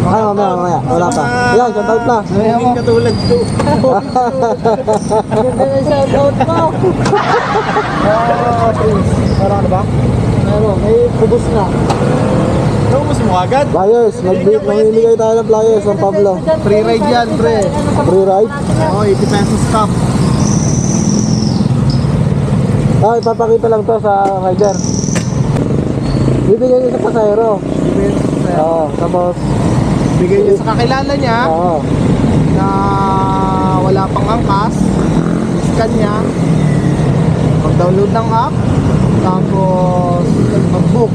Ay, mamaya. Wala pa. Yan, shout out na. Naging katulad ko. Ganda na shout out mo. Prince. Parang ano ba? Ano, may kubos na. Naubos mo agad? Flyers, mamimigay tayo ng flyers ng Pablo. Free ride yan, pre. Free ride? Oo, 80 pesos stop. Ah, ipapakita lang to sa rider. Bibigyan niyo sa pasahero. Oo, tapos Bigay niya sa kakilala niya oo. na wala pang angkas. Scan niya. Mag-download ng app. Tapos mag-book.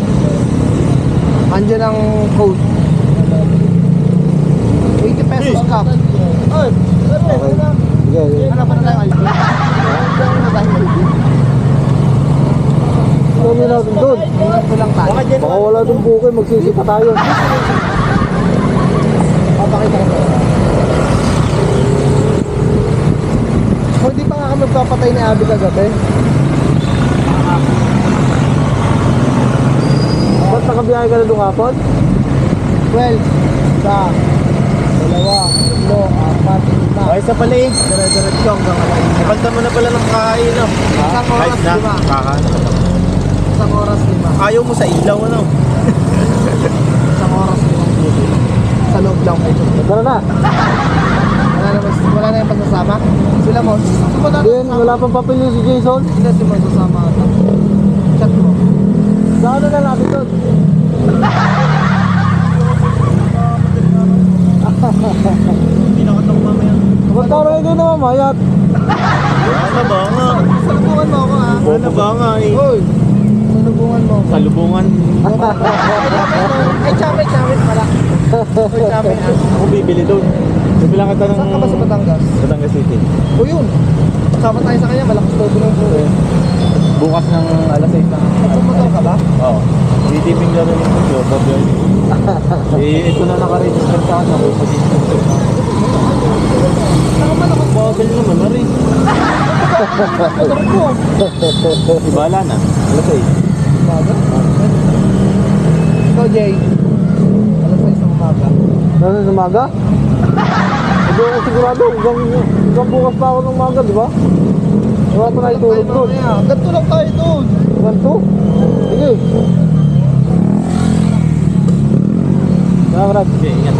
Andiyan ang code. 80 pesos stop. Okay. Sige. Ano pa na tayo ID? Ano na tayo ID? Ano natin doon? Ito lang tayo. Baka wala doon bukay, magsisita tayo. Papakita ko. Kung di pa nga kami magpapatay ni Abby kagabi. Ba't nakabiyahe ka na doon kapon? 12, isa, dalawa, tatlo, apat, lima. Ay, isa pala eh. Dire-diretso hanggang alain. Nabanta mo na pala ng kain, no? Isang oras, Kahit na, lima. kakain. Isang oras, lima. Ayaw mo sa ilaw, ano? Isang oras, limang puto. Sa loob lang medyo. Tara na. Wala na yung pagsasama. Sila mo. Then, wala pang papilyo si Jason. Sila si magsasama ata. Chat mo. Saan na natin doon? Hindi nakatang mamaya. Ba't tara hindi na mamayat? Ano ba nga? Salubungan mo ako ha. Ano ba nga eh? Hoy. Salubungan mo ako. Salubungan. Ay, chamay pala. Hoy, chamay ha. Ako bibili doon. Bibilang kita ng... Saan ka ba sa Batangas? Batangas City. O yun. Kasama tayo sa kanya. Malakas todo ng buo. Bukas ng alas 8 na. Nagpumotor ka ba? Oo. Titiping na rin yung job. Ito na nakaregister sa akin. Ako sa dito. Saan ka ba Bagal naman na rin. Motor ko. Ibala na. Alas 8. Baga? Ikaw, Jay. Alas 6 ng umaga. Nasa sa maga? Hindi ako sigurado. Hanggang bukas pa ako ng maga, di ba? Wala pa na itulog doon. Ganito lang tayo doon. Ganto? Sige. Salamat. Okay, ingat.